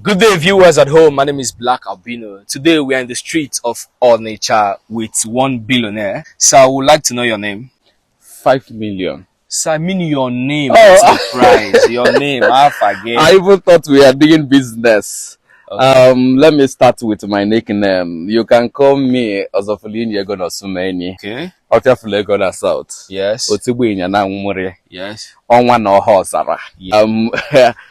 Good day, viewers at home. My name is BlackAlbino. Today we are in the streets of Onitsha with one billionaire. Sir, I would like to know your name. 5 million. Sir, I mean your name. Oh, Prize. Your name. I forget. I even thought we are doing business. Okay. Let me start with my nickname. You can call me Ozofulin Yegon Osumeni. Okay. Otiafulego South. Yes. Otigbuinya na Umuri. Yes. Onwa no Hosara.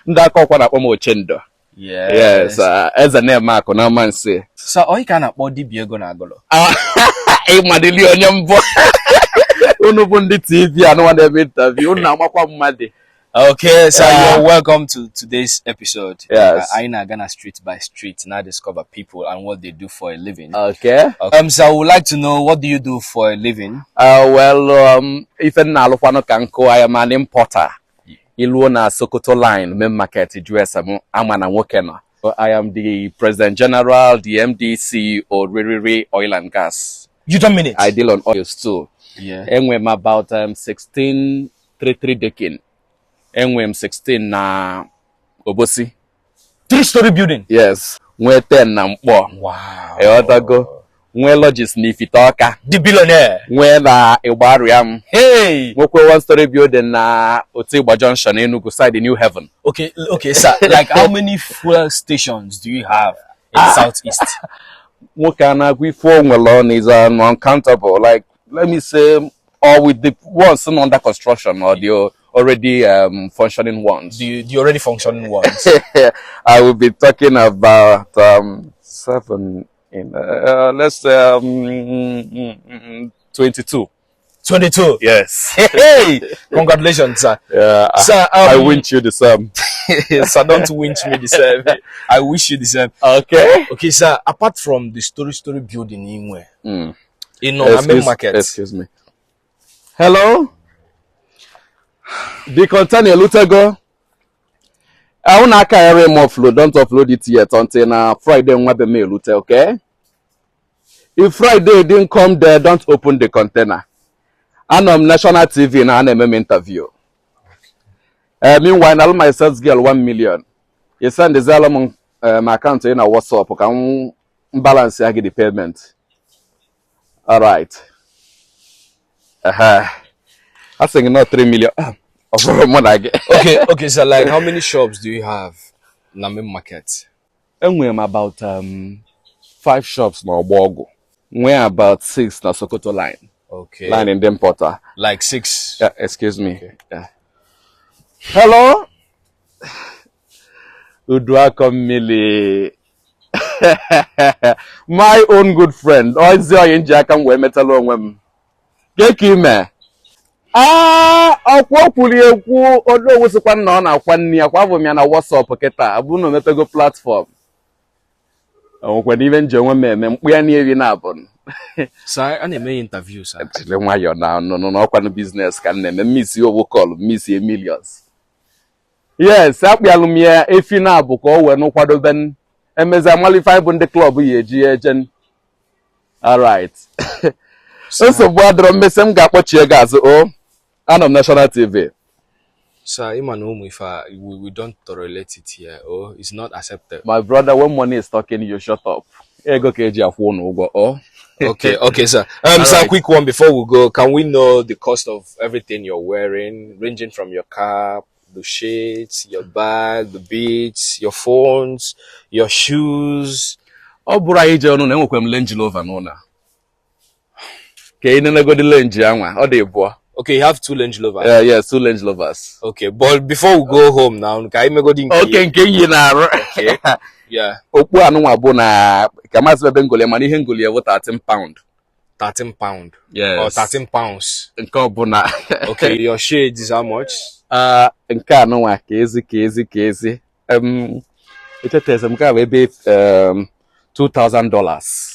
Ndakokwa na Pomo Chendo. Yes. As a name mark on our man say. So, all you can afford the Biego Nagolo. Hey, Madili on your boy. Unubundi TV, I don't want to interview. Madi. Okay, so you're welcome to today's episode. Yes. Aina Ghana street by street, now discover people and what they do for a living. Okay. So I would like to know, what do you do for a living? If Nalofano Kanko, I am an importer. Iluna Sokoto line, main market, USM, Amana Wokena. I am the President General, the MDC, or Riri Oil and Gas. You don't mean it? I deal on oils too. Yeah. And we're about 1633 decking. And we're 16 na Obosi. 3-story building? Yes. We're 10 na Mpo. Wow. Go. We're lodges Nifitoka. The billionaire. We're na Ibariam. Hey! We're 1-story building na Otigba Junction, Enugu side, the New Heaven. Okay, sir. Like, how many fuel stations do you have in Southeast? What can we form alone is uncountable. Like, let me say, or with the ones under construction or the already functioning ones. The already functioning ones. I will be talking about 7 in let's say 22. 22. Yes. Hey! Congratulations, sir. Yeah. Sir, I wish you the same. Sir, don't winch me the same. I wish you the same. Okay. Okay, sir. Apart from the story building in where? In Excuse, market. excuse me. Hello? The container Lutego. I want to carry more offload. Don't offload it yet until Friday when the mail Lute, okay? If Friday didn't come there, don't open the container. And on national TV in an MM interview. Meanwhile, all my sales girl 1 million. You send the Zalomon my account in a WhatsApp. Can balance the payment. All right. I think not 3 million. Okay, so like how many shops do you have in the main market? And we're about 5 shops now, Bogo. We're about 6 na Sokoto line. Okay. Line in them Porter. Like 6. Yeah, excuse me. Okay. Yeah. Hello? Udwa Komili. My own good friend. Oizio Injakam we metalo wem. Gekime. Kwuli ekwu odo wusukwa na na kwanni akwa bụ mi na WhatsApp keta abuno mepego platform. Onwekwa even je nwe meme mkpu ya na eri na abon. Sir, I na-eme interview, sir. Le nwayo na no kwa no business kan na miss you call miss a millions. Yes, akpialum ya efi na abu ko we no kwado ben emeza malify bu ndị club ye ji ejen. All right. So boadro mesem ga-akpọchie gazu o. And on national TV. Sir, if we don't tolerate it here, it's not accepted. My brother, when money is talking, you shut up. Okay, sir. Sir, quick one before we go. Can we know the cost of everything you're wearing, ranging from your cap, the shades, your bag, the beads, your phones, your shoes? Oh, bro, I don't know when Lenji Lover Nona. Okay, you never go to Lenji, or the boy. Okay, you have 2 Range Lovers. Yeah, 2 Range Lovers. Okay, but before we go home now, can I go to Okay. Yeah. Opu anu abona kamasi be Bengolia mani hengolia wo 13 pound. 13 pound. Yes. Or 13 pounds. Nke obuna. Okay, your shades is how much? Nke anu wa kezi. Echetese mka we be $2,000.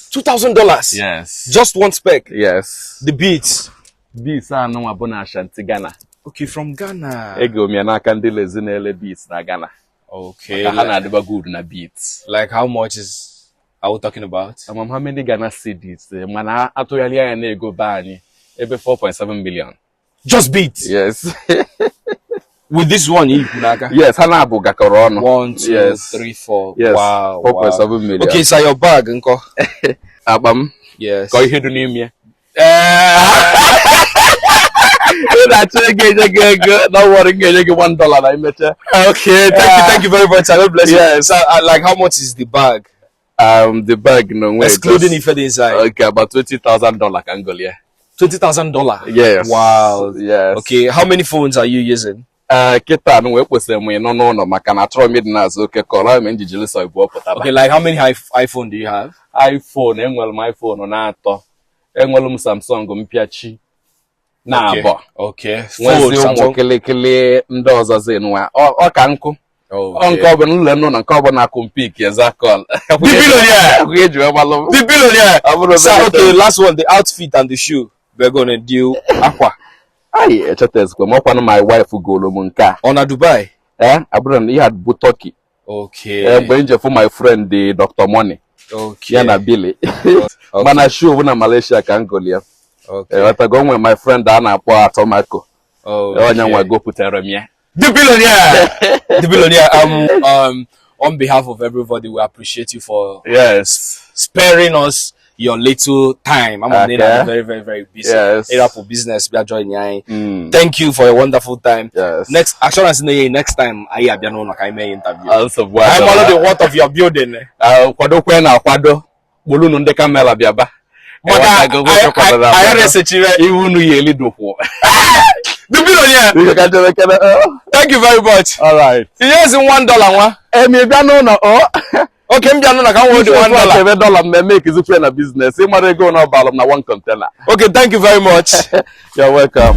$2,000? Yes. Just one spec? Yes. The beats? Beats anu abona Ashanti Ghana. Okay, from Ghana. Ego mi anaka ndi lezinele beats na Ghana. Okay. Hana adeba good na beats. Like how much are we talking about? How many Ghana cedis? Mana atoyali ya na ego ba ani ebe 4.7 million. Just beats? Yes. With this one, you Kunaka? Yes, Hanabu Gakorono. 1, 2, yes. 3, 4. Yes. Wow. 4.7 million. Okay, so your bag, Uncle. Yes. Go ahead and name me. Don't worry, get $1. I met you. Okay, thank you very much. I God bless you. Yes. So, like, how much is the bag? The bag, no way. Excluding if it inside. Okay, about $20,000 can go, yeah. $20,000. Yes. Wow. Yes. Okay, how many phones are you using? Kita no we kwese mu no maka na tro midnight okay call am njijili so ibo putaba. Okay, like how many iPhone do you have? iPhone, enwere my iPhone na atọ. Enwere m Samsung mpiachi. Na abo. Okay. Phone Samsung kelekele ndị ọzọ zenwa. Ọ ka nkụ. Okay. Nke ọ bụ nle no na nke ọ bụ na compete eza call. The billionaire. The billionaire. So, okay, last one, the outfit and the shoe. We're gonna do aqua. Aye, echetezikwa m ọkwanụ my wife golo m nke a. On a Dubai? Abụrụ na ihe bụ Turkey. Okay. Mgbe nje for my friend the Dr. Money. Okay. Ya na Billy. Okay. Mana show bụ na Malaysia ka ngoli ya. Okay. Watago nwe my friend a na-akpọ Atomako. Okay. Onye nwa go putere m ya. The billionaire. The billionaire. On behalf of everybody, we appreciate you for sparing us your little time. I'm very, very, very busy. Yes. Area for business. We are joining. Thank you for a wonderful time. Yes. Next assurance next time I have no interview. I'm already the what of your building. Kwado kwe na kwado. Bulu no de camera biaba. But I research even nu yeli dofo. The billionaire. Thank you very much. All right. You're using $1 one. Me no no. Okay, I'm just not going to $1 me make is a business. You might go now balm na one container. Okay, thank you very much. You're welcome.